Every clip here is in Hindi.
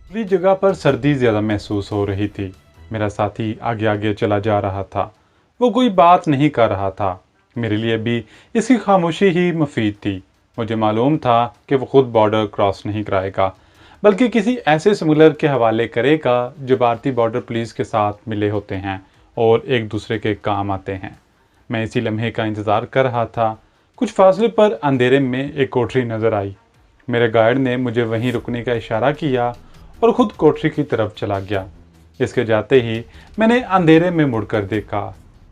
पूरी जगह पर सर्दी ज़्यादा महसूस हो रही थी। मेरा साथी आगे आगे चला जा रहा था। वो कोई बात नहीं कर रहा था। मेरे लिए भी इसकी खामोशी ही मुफीद थी। मुझे मालूम था कि वो खुद बॉर्डर क्रॉस नहीं कराएगा, बल्कि किसी ऐसे स्मगलर के हवाले करेगा जो भारतीय बॉर्डर पुलिस के साथ मिले होते हैं और एक दूसरे के काम आते हैं। मैं इसी लम्हे का इंतज़ार कर रहा था। कुछ फासले पर अंधेरे में एक कोठरी नज़र आई। मेरे गाइड ने मुझे वहीं रुकने का इशारा किया और खुद कोठरी की तरफ चला गया। इसके जाते ही मैंने अंधेरे में मुड़कर देखा।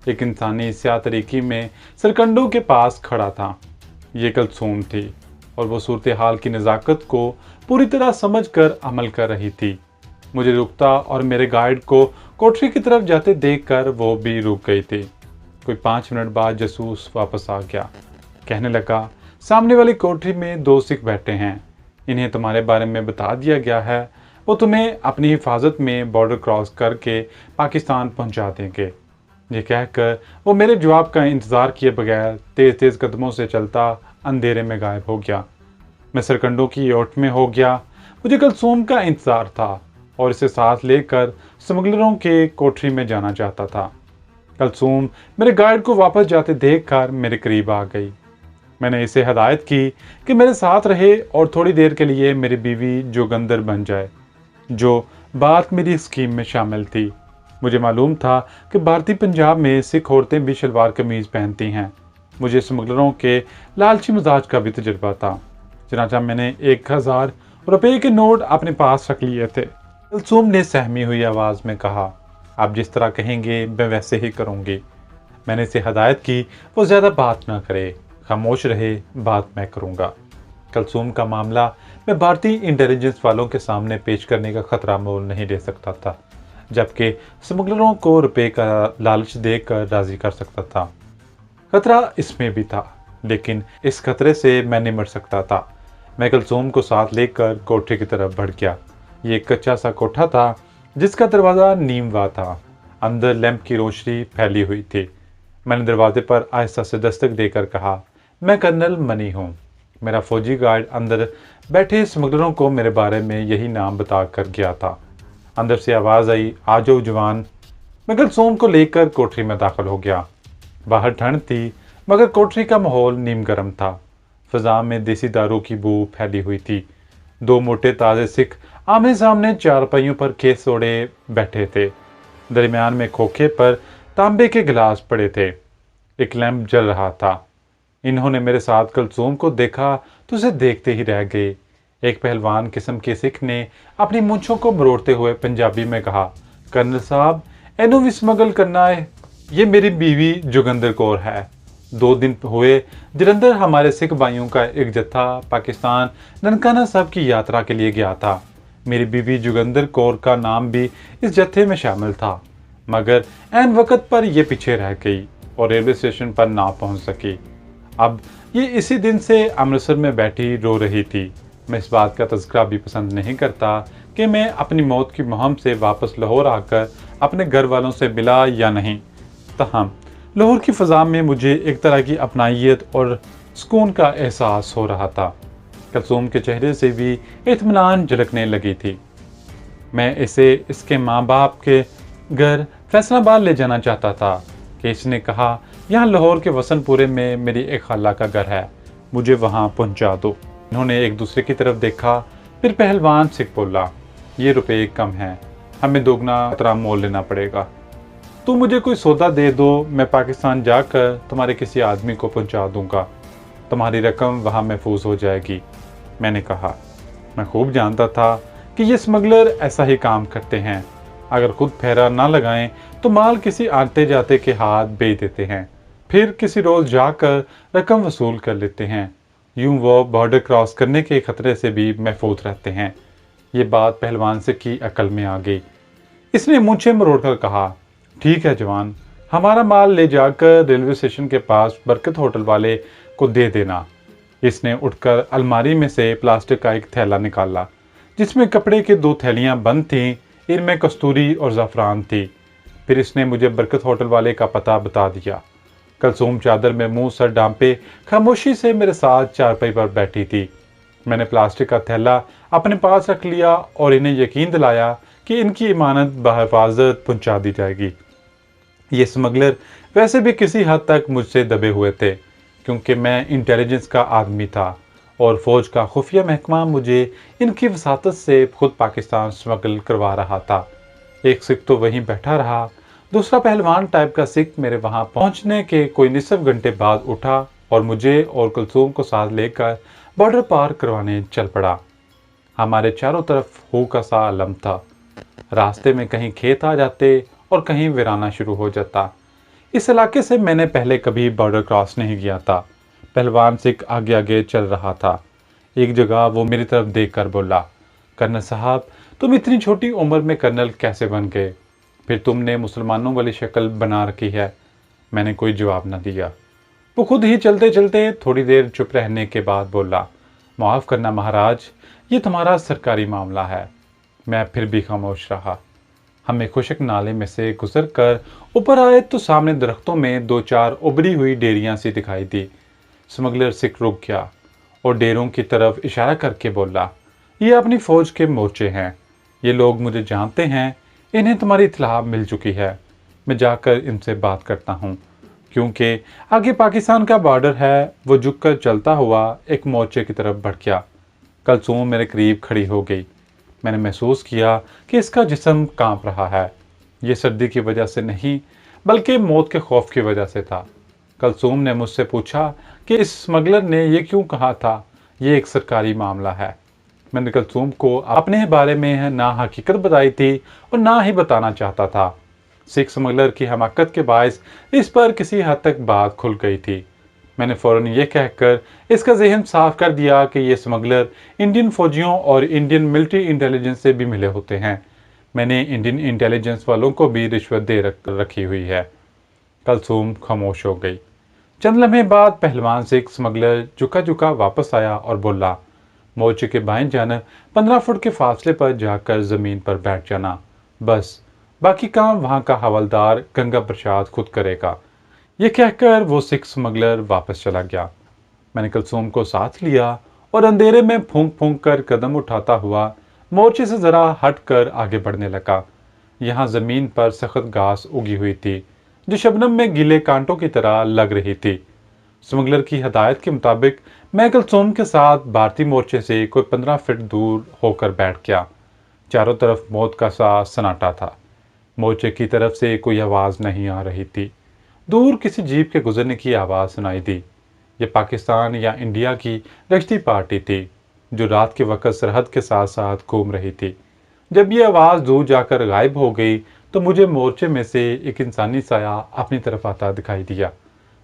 एक इंसानी स्याह तरीकी में सरकंडों के पास खड़ा था। ये कलसूम थी और वो सूरत हाल की नज़ाकत को पूरी तरह समझकर अमल कर रही थी। मुझे रुकता और मेरे गाइड को कोठरी की तरफ जाते देखकर वो भी रुक गई थी। कोई 5 मिनट बाद जासूस वापस आ गया। कहने लगा, सामने वाली कोठरी में 2 सिख बैठे हैं। इन्हें तुम्हारे बारे में बता दिया गया है। वो तुम्हें अपनी हिफाजत में बॉर्डर क्रॉस करके पाकिस्तान पहुंचा देंगे। ये कहकर वो मेरे जवाब का इंतज़ार किए बगैर तेज़ तेज़ कदमों से चलता अंधेरे में गायब हो गया। मैं सरकंडों की ओट में हो गया। मुझे कलसूम का इंतज़ार था और इसे साथ लेकर स्मगलरों के कोठरी में जाना चाहता था। कलसूम मेरे गाइड को वापस जाते देखकर मेरे करीब आ गई। मैंने इसे हदायत की कि मेरे साथ रहे और थोड़ी देर के लिए मेरी बीवी जोगंदर बन जाए, जो बात मेरी स्कीम में शामिल थी। मुझे मालूम था कि भारतीय पंजाब में सिख औरतें भी शलवार कमीज पहनती हैं। मुझे स्मगलरों के लालची मिजाज का भी तजुर्बा था। चनाचा मैंने 1000 रुपये के नोट अपने पास रख लिए थे। कुलसूम ने सहमी हुई आवाज़ में कहा, आप जिस तरह कहेंगे मैं वैसे ही करूँगी। मैंने इसे हदायत की वो ज़्यादा बात ना करे, खामोश रहे, बात मैं करूँगा। कलसूम का मामला मैं भारतीय इंटेलिजेंस वालों के सामने पेश करने का खतरा मोल नहीं ले सकता था, जबकि स्मगलरों को रुपए का लालच देकर राजी कर सकता था। खतरा इसमें भी था, लेकिन इस खतरे से मैं निमट सकता था। मैं कलसूम को साथ लेकर कोठे की तरफ बढ़ गया। ये एक कच्चा सा कोठा था जिसका दरवाज़ा नीमवा था। अंदर लैंप की रोशनी फैली हुई थी। मैंने दरवाजे पर आहिस्ता से दस्तक देकर कहा, मैं कर्नल मनी हूँ। मेरा फौजी गार्ड अंदर बैठे स्मगलरों को मेरे बारे में यही नाम बता कर गया था। अंदर से आवाज़ आई, आ जाओ जवान। मैं कलसूम को लेकर कोठरी में दाखिल हो गया। बाहर ठंड थी, मगर कोठरी का माहौल नीम गर्म था। फिजा में देसी दारू की बू फैली हुई थी। 2 मोटे ताज़े सिख आमने सामने चारपाइयों पर खेस ओढ़े बैठे थे। दरमियान में खोखे पर तांबे के गिलास पड़े थे। एक लैंप जल रहा था। इन्होंने मेरे साथ कलसूम को देखा तो उसे देखते ही रह गए। एक पहलवान किस्म के सिख ने अपनी मूंछों को मरोड़ते हुए पंजाबी में कहा, कर्नल साहब, एनू भी स्मगल करना है। ये मेरी बीवी जोगिंदर कौर है। 2 दिन हुए जलंधर हमारे सिख भाइयों का एक जत्था पाकिस्तान ननकाना साहब की यात्रा के लिए गया था। मेरी बीवी जोगिंदर कौर का नाम भी इस जत्थे में शामिल था, मगर ऐन वक्त पर यह पीछे रह गई और रेलवे स्टेशन पर ना पहुंच सकी। अब ये इसी दिन से अमृतसर में बैठी रो रही थी। मैं इस बात का तज़किरा भी पसंद नहीं करता कि मैं अपनी मौत की मुहिम से वापस लाहौर आकर अपने घर वालों से मिला या नहीं। तहम लाहौर की फ़ज़ा में मुझे एक तरह की अपनाइयत और सुकून का एहसास हो रहा था। कलसूम के चेहरे से भी इत्मीनान झलकने लगी थी। मैं इसे इसके माँ बाप के घर फैसलाबाद ले जाना चाहता था कि इसने कहा, यहाँ लाहौर के वसनपुरे में मेरी एक खाला का घर है, मुझे वहाँ पहुँचा दो। इन्होंने एक दूसरे की तरफ देखा। फिर पहलवान सिख बोला, ये रुपये कम हैं, हमें दोगुना खतरा मोल लेना पड़ेगा। तू मुझे कोई सौदा दे दो, मैं पाकिस्तान जाकर तुम्हारे किसी आदमी को पहुँचा दूँगा। तुम्हारी रकम वहाँ महफूज हो जाएगी। मैंने कहा, मैं खूब जानता था कि ये स्मगलर ऐसा ही काम करते हैं। अगर खुद फेरा ना लगाएं तो माल किसी आते जाते के हाथ बेच देते हैं, फिर किसी रोज़ जाकर रकम वसूल कर लेते हैं। यूं वो बॉर्डर क्रॉस करने के खतरे से भी महफूज रहते हैं। ये बात पहलवान से की अकल में आ गई। इसने मूंछें मरोड़कर कहा, ठीक है जवान, हमारा माल ले जाकर रेलवे स्टेशन के पास बरकत होटल वाले को दे देना। इसने उठकर अलमारी में से प्लास्टिक का एक थैला निकाला, जिसमें कपड़े की 2 थैलियां बंद थीं। इनमें कस्तूरी और ज़ाफ़रान थी। फिर इसने मुझे बरकत होटल वाले का पता बता दिया। कलसूम चादर में मुंह सर डांपे खामोशी से मेरे साथ चारपाई पर बैठी थी। मैंने प्लास्टिक का थैला अपने पास रख लिया और इन्हें यकीन दिलाया कि इनकी इमानत बहिफाजत पहुंचा दी जाएगी। ये स्मगलर वैसे भी किसी हद तक मुझसे दबे हुए थे, क्योंकि मैं इंटेलिजेंस का आदमी था और फौज का खुफिया महकमा मुझे इनकी वसातत से खुद पाकिस्तान स्मगल करवा रहा था। एक सिख तो वहीं बैठा रहा, दूसरा पहलवान टाइप का सिख मेरे वहां पहुंचने के कोई निसफ घंटे बाद उठा और मुझे और कुलसूम को साथ लेकर बॉर्डर पार करवाने चल पड़ा। हमारे चारों तरफ हू का सा आलम था। रास्ते में कहीं खेत आ जाते और कहीं वीराना शुरू हो जाता। इस इलाके से मैंने पहले कभी बॉर्डर क्रॉस नहीं किया था। पहलवान सिख आगे आगे चल रहा था। एक जगह वो मेरी तरफ देखकर बोला, कर्नल साहब, तुम इतनी छोटी उम्र में कर्नल कैसे बन गए? फिर तुमने मुसलमानों वाली शक्ल बना रखी है। मैंने कोई जवाब न दिया। वो खुद ही चलते चलते थोड़ी देर चुप रहने के बाद बोला, माफ़ करना महाराज, ये तुम्हारा सरकारी मामला है। मैं फिर भी खामोश रहा। हमें खुशक नाले में से गुजर कर ऊपर आए तो सामने दरख्तों में दो चार उभरी हुई डेरियां सी दिखाई दी। स्मगलर सिख रुक गया और डेरों की तरफ इशारा करके बोला, ये अपनी फौज के मोर्चे हैं। ये लोग मुझे जानते हैं, इन्हें तुम्हारी इत्तला मिल चुकी है। मैं जाकर इनसे बात करता हूँ, क्योंकि आगे पाकिस्तान का बॉर्डर है। वो झुककर चलता हुआ एक मोर्चे की तरफ बढ़ गया। कुलसूम मेरे करीब खड़ी हो गई। मैंने महसूस किया कि इसका जिस्म कांप रहा है। ये सर्दी की वजह से नहीं, बल्कि मौत के खौफ की वजह से था। कुलसूम ने मुझसे पूछा कि इस स्मगलर ने यह क्यों कहा था, ये एक सरकारी मामला है। मैंने कुलसूम को अपने बारे में ना हकीकत बताई थी और ना ही बताना चाहता था। सिख स्मगलर की हमाकत के बायस इस पर किसी हद तक बात खुल गई थी। मैंने फ़ौरन ये कहकर इसका जहन साफ कर दिया कि ये स्मगलर इंडियन फौजियों और इंडियन मिलिट्री इंटेलिजेंस से भी मिले होते हैं। मैंने इंडियन इंटेलिजेंस वालों को भी रिश्वत दे रखी हुई है। कुलसूम खामोश हो गई। चंद लम्हे बाद पहलवान सिख स्मगलर झुका झुका वापस आया और बोला, मोर्चे के बाएं जानब 15 फुट के फासले पर जाकर ज़मीन पर बैठ जाना, बस बाकी काम वहाँ का हवलदार गंगा प्रसाद खुद करेगा। ये कहकर वो सिख स्मगलर वापस चला गया। मैंने कुलसूम को साथ लिया और अंधेरे में फूंक फूंक कर कदम उठाता हुआ मोर्चे से ज़रा हट कर आगे बढ़ने लगा। यहाँ ज़मीन पर सख्त घास उगी हुई थी, जो शबनम में गीले कांटों की तरह लग रही थी। स्मगलर की हदायत के मुताबिक मैं कुलसूम के साथ भारतीय मोर्चे से कोई 15 फीट दूर होकर बैठ गया। चारों तरफ मौत का सा सन्नाटा था। मोर्चे की तरफ से कोई आवाज़ नहीं आ रही थी। दूर किसी जीप के गुजरने की आवाज़ सुनाई दी। ये पाकिस्तान या इंडिया की गश्ती पार्टी थी, जो रात के वक्त सरहद के साथ साथ घूम रही थी। जब ये आवाज़ दूर जाकर गायब हो गई तो मुझे मोर्चे में से एक इंसानी साया अपनी तरफ आता दिखाई दिया।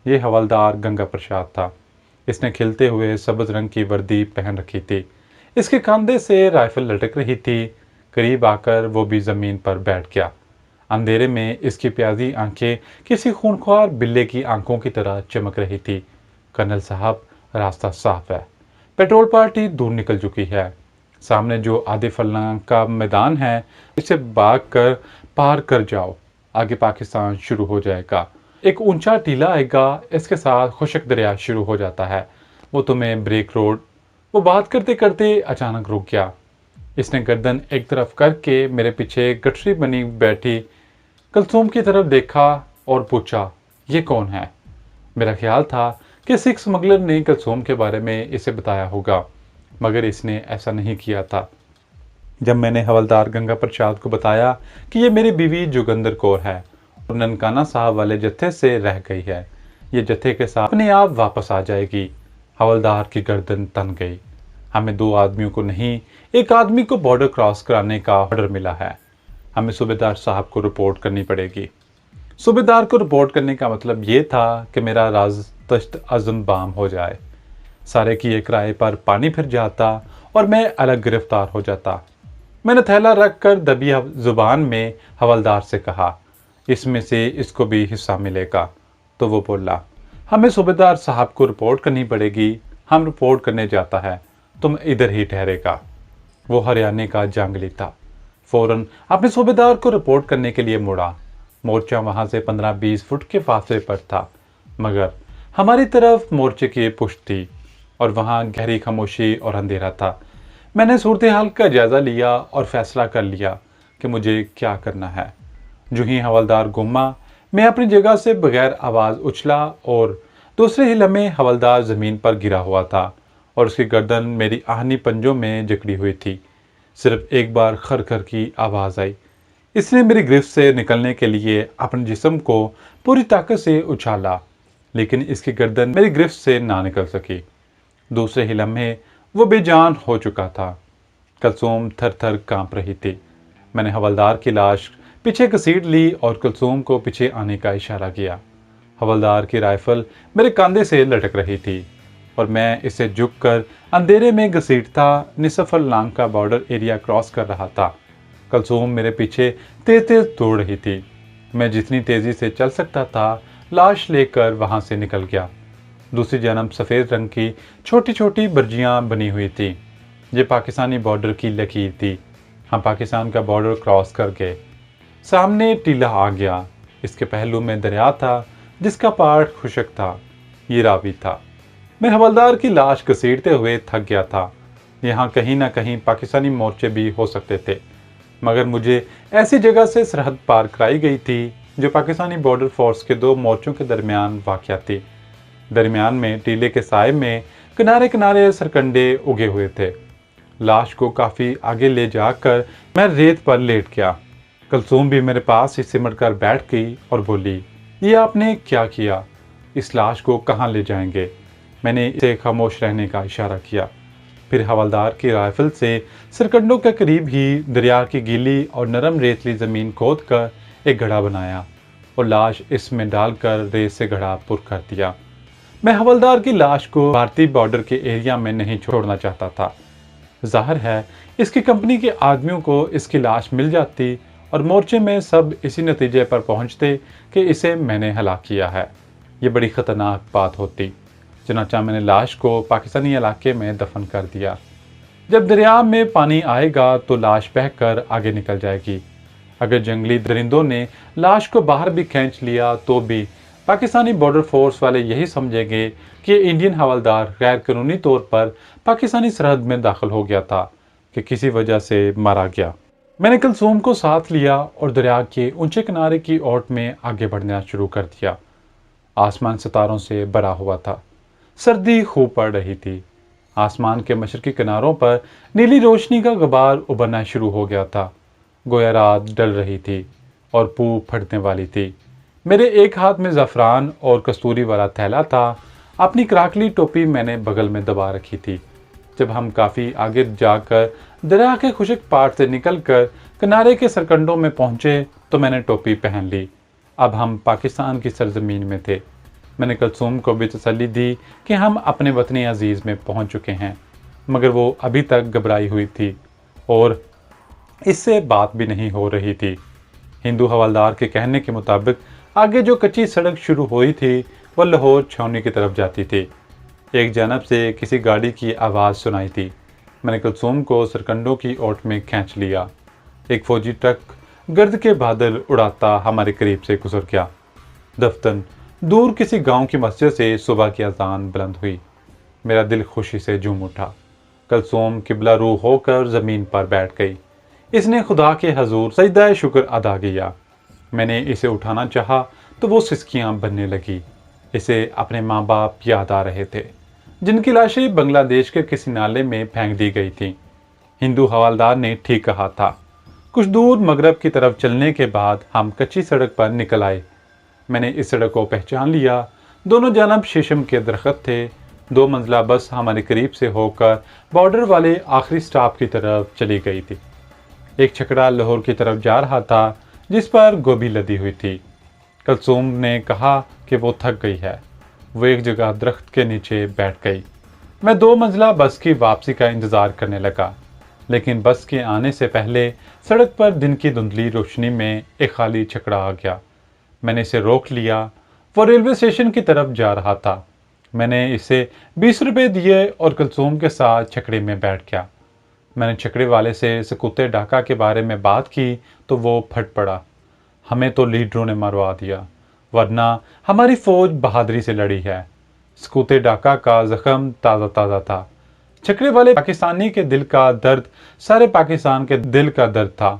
ये हवलदार गंगा प्रसाद था। इसने खिलते हुए सब्ज रंग की वर्दी पहन रखी थी। इसके कंधे से राइफल लटक रही थी। करीब आकर वो भी ज़मीन पर बैठ गया। अंधेरे में इसकी प्याजी आंखें किसी खूनख्वार बिल्ले की आंखों की तरह चमक रही थी। कर्नल साहब, रास्ता साफ है। पेट्रोल पार्टी दूर निकल चुकी है। सामने जो आधे फर्लांग का मैदान है, इसे भाग कर पार कर जाओ। आगे पाकिस्तान शुरू हो जाएगा। एक ऊंचा टीला आएगा, इसके साथ खुशक दरिया शुरू हो जाता है। वो तुम्हें ब्रेक रोड। वो बात करते करते अचानक रुक गया। इसने गर्दन एक तरफ करके मेरे पीछे गठरी बनी बैठी कुलसूम की तरफ देखा और पूछा, ये कौन है? मेरा ख्याल था कि सिख स्मगलर ने कुलसूम के बारे में इसे बताया होगा, मगर इसने ऐसा नहीं किया था। जब मैंने हवलदार गंगा प्रसाद को बताया कि ये मेरी बीवी जोगिंदर कौर है और ननकाना साहब वाले जत्थे से रह गई है, ये जत्थे के साथ अपने आप वापस आ जाएगी, हवलदार की गर्दन तन गई। हमें 2 आदमियों को नहीं, एक आदमी को बॉर्डर क्रॉस कराने का ऑर्डर मिला है। हमें सूबेदार साहब को रिपोर्ट करनी पड़ेगी। सूबेदार को रिपोर्ट करने का मतलब ये था कि मेरा राज तश्त अज़म बाम हो जाए। सारे किए किराए पर पानी फिर जाता और मैं अलग गिरफ्तार हो जाता। मैंने थैला रख कर दबी जुबान में हवलदार से कहा, इसमें से इसको भी हिस्सा मिलेगा। तो वो बोला, हमें सूबेदार साहब को रिपोर्ट करनी पड़ेगी। हम रिपोर्ट करने जाता है, तुम इधर ही ठहरेगा। वो हरियाणा का जंगली था। फौरन अपने सूबेदार को रिपोर्ट करने के लिए मुड़ा। मोर्चा वहां से 15-20 फुट के फासले पर था, मगर हमारी तरफ मोर्चे की पुष्ट थी और वहां गहरी खामोशी और अंधेरा था। मैंने सूरत हाल का जायज़ा लिया और फैसला कर लिया कि मुझे क्या करना है। जो ही हवलदार गुमा, मैं अपनी जगह से बगैर आवाज़ उछला और दूसरे ही लम्हे हवलदार ज़मीन पर गिरा हुआ था और उसकी गर्दन मेरी आहनी पंजों में जकड़ी हुई थी। सिर्फ एक बार खर खर की आवाज़ आई। इसने मेरी गिरफ्त से निकलने के लिए अपने जिस्म को पूरी ताकत से उछाला, लेकिन इसकी गर्दन मेरी गिरफ्त से ना निकल सकी। दूसरे ही लम्हे वो बेजान हो चुका था। कुलसूम थर थर कांप रही थी। मैंने हवलदार की लाश पीछे घसीट ली और कुलसूम को पीछे आने का इशारा किया। हवलदार की राइफल मेरे कंधे से लटक रही थी और मैं इसे झुककर अंधेरे में घसीटता निसफर लांग का बॉर्डर एरिया क्रॉस कर रहा था। कुलसूम मेरे पीछे तेज तेज दौड़ रही थी। मैं जितनी तेजी से चल सकता था लाश लेकर वहां से निकल गया। दूसरी जानब सफ़ेद रंग की छोटी छोटी बर्जियां बनी हुई थी। ये पाकिस्तानी बॉर्डर की लकीर थी। हम पाकिस्तान का बॉर्डर क्रॉस कर गए। सामने टीला आ गया। इसके पहलू में दरिया था जिसका पार खुशक था। ये रावी था। मैं हवलदार की लाश घसीटते हुए थक गया था। यहाँ कहीं ना कहीं पाकिस्तानी मोर्चे भी हो सकते थे, मगर मुझे ऐसी जगह से सरहद पार कराई गई थी जो पाकिस्तानी बॉर्डर फोर्स के दो मोर्चों के दरमियान वाक़या थी। दरमियान में टीले के साए में किनारे किनारे सरकंडे उगे हुए थे। लाश को काफ़ी आगे ले जाकर मैं रेत पर लेट गया। कुलसूम भी मेरे पास ही सिमट कर बैठ गई और बोली, ये आपने क्या किया? इस लाश को कहाँ ले जाएंगे? मैंने इसे खामोश रहने का इशारा किया। फिर हवलदार की राइफल से सरकंडों के करीब ही दरिया की गीली और नरम रेतली ज़मीन खोद कर एक घड़ा बनाया और लाश इसमें डालकर रेत से घड़ा पुर कर दिया। मैं हवलदार की लाश को भारतीय बॉर्डर के एरिया में नहीं छोड़ना चाहता था। जाहिर है इसकी कंपनी के आदमियों को इसकी लाश मिल जाती और मोर्चे में सब इसी नतीजे पर पहुंचते कि इसे मैंने हलाक किया है। ये बड़ी ख़तरनाक बात होती। चनाचा मैंने लाश को पाकिस्तानी इलाके में दफन कर दिया। जब दरिया में पानी आएगा तो लाश बहकर आगे निकल जाएगी। अगर जंगली दरिंदों ने लाश को बाहर भी खींच लिया तो भी पाकिस्तानी बॉर्डर फोर्स वाले यही समझेंगे कि इंडियन हवलदार गैर कानूनी तौर पर पाकिस्तानी सरहद में दाखिल हो गया था, कि किसी वजह से मारा गया। मैंने कुलसूम को साथ लिया और दरिया के ऊंचे किनारे की ओट में आगे बढ़ना शुरू कर दिया। आसमान सितारों से भरा हुआ था। सर्दी खूब पड़ रही थी। आसमान के मशरकी किनारों पर नीली रोशनी का गुबार उभरना शुरू हो गया था। गोया रात डल रही थी और पू फटने वाली थी। मेरे एक हाथ में ज़फ़रान और कस्तूरी वाला थैला था। अपनी कराकली टोपी मैंने बगल में दबा रखी थी। जब हम काफ़ी आगे जाकर दरिया के खुशक पार से निकलकर किनारे के सरकंडों में पहुंचे तो मैंने टोपी पहन ली। अब हम पाकिस्तान की सरजमीन में थे। मैंने कुलसूम को भी तसल्ली दी कि हम अपने वतन अजीज़ में पहुंच चुके हैं, मगर वो अभी तक घबराई हुई थी और इससे बात भी नहीं हो रही थी। हिंदू हवलदार के कहने के मुताबिक आगे जो कच्ची सड़क शुरू हुई थी वह लाहौर छावनी की तरफ जाती थी। एक जानब से किसी गाड़ी की आवाज़ सुनाई थी। मैंने कुलसूम को सरकंडों की ओट में खींच लिया। एक फौजी ट्रक गर्द के बादल उड़ाता हमारे करीब से गुजर गया। दफ्तन दूर किसी गांव की मस्जिद से सुबह की अजान बुलंद हुई। मेरा दिल खुशी से झूम उठा। कुलसूम किबला रूह होकर ज़मीन पर बैठ गई। इसने खुदा के हजूर सजदा शुक्र अदा किया। मैंने इसे उठाना चाहा तो वो सिसकियां बनने लगी। इसे अपने माँ बाप याद आ रहे थे, जिनकी लाशें बांग्लादेश के किसी नाले में फेंक दी गई थीं। हिंदू हवलदार ने ठीक कहा था। कुछ दूर मगरब की तरफ चलने के बाद हम कच्ची सड़क पर निकल आए। मैंने इस सड़क को पहचान लिया। दोनों जानब शीशम के दरख्त थे। 2 मंजिला बस हमारे करीब से होकर बॉर्डर वाले आखिरी स्टॉप की तरफ चली गई थी। एक छकड़ा लाहौर की तरफ जा रहा था जिस पर गोभी लदी हुई थी। कुलसूम ने कहा कि वो थक गई है। वो एक जगह दरख्त के नीचे बैठ गई। मैं 2 मंजिला बस की वापसी का इंतज़ार करने लगा, लेकिन बस के आने से पहले सड़क पर दिन की धुंधली रोशनी में एक खाली छकड़ा आ गया। मैंने इसे रोक लिया। वो रेलवे स्टेशन की तरफ जा रहा था। मैंने इसे 20 रुपये दिए और कुलसूम के साथ छकड़े में बैठ गया। मैंने छकड़े वाले से सकूते डाका के बारे में बात की तो वो फट पड़ा। हमें तो लीडरों ने मरवा दिया, वरना हमारी फौज बहादुरी से लड़ी है। सकूते डाका का जख्म ताज़ा ताज़ा था। छकड़े वाले पाकिस्तानी के दिल का दर्द सारे पाकिस्तान के दिल का दर्द था।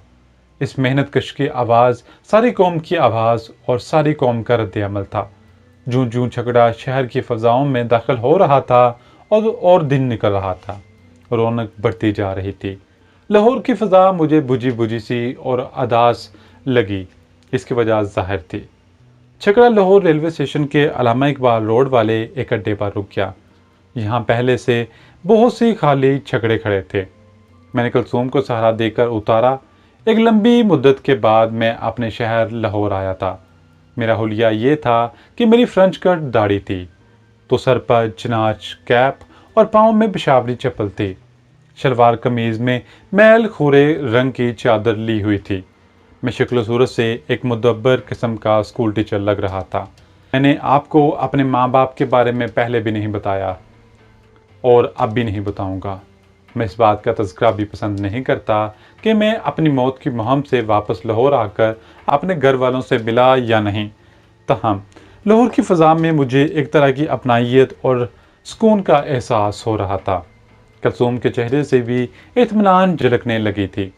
इस मेहनत कश की आवाज़ सारी कौम की आवाज़ और सारी कौम का रद्द अमल था। जूं जूं छकड़ा शहर की फ़ज़ाओं में दाखिल हो रहा था और दिन निकल रहा था, रौनक बढ़ती जा रही थी। लाहौर की फ़ज़ा मुझे बुझी बुझी सी और अदास लगी। इसकी वजह ज़ाहिर थी। छकड़ा लाहौर रेलवे स्टेशन के अल्लामा इकबाल रोड वाले एक अड्डे पर रुक गया। यहाँ पहले से बहुत सी खाली छकड़े खड़े थे। मैंने कुलसूम को सहारा देकर उतारा। एक लंबी मुद्दत के बाद मैं अपने शहर लाहौर आया था। मेरा हुलिया ये था कि मेरी फ्रेंच कट दाढ़ी थी, तो सर पर चनाच कैप और पाँव में पेशावरी चप्पल थी। शलवार कमीज में मैल खूरे रंग की चादर ली हुई थी। मैं शक्ल सूरत से एक मुदब्बर किस्म का स्कूल टीचर लग रहा था। मैंने आपको अपने माँ बाप के बारे में पहले भी नहीं बताया और अब भी नहीं बताऊंगा। मैं इस बात का तज़किरा भी पसंद नहीं करता कि मैं अपनी मौत की मुहिम से वापस लाहौर आकर अपने घर वालों से मिला या नहीं। तहम लाहौर की फ़ज़ा में मुझे एक तरह की अपनाइयत और सुकून का एहसास हो रहा था। कुलसूम के चेहरे से भी इत्मीनान झलकने लगी थी।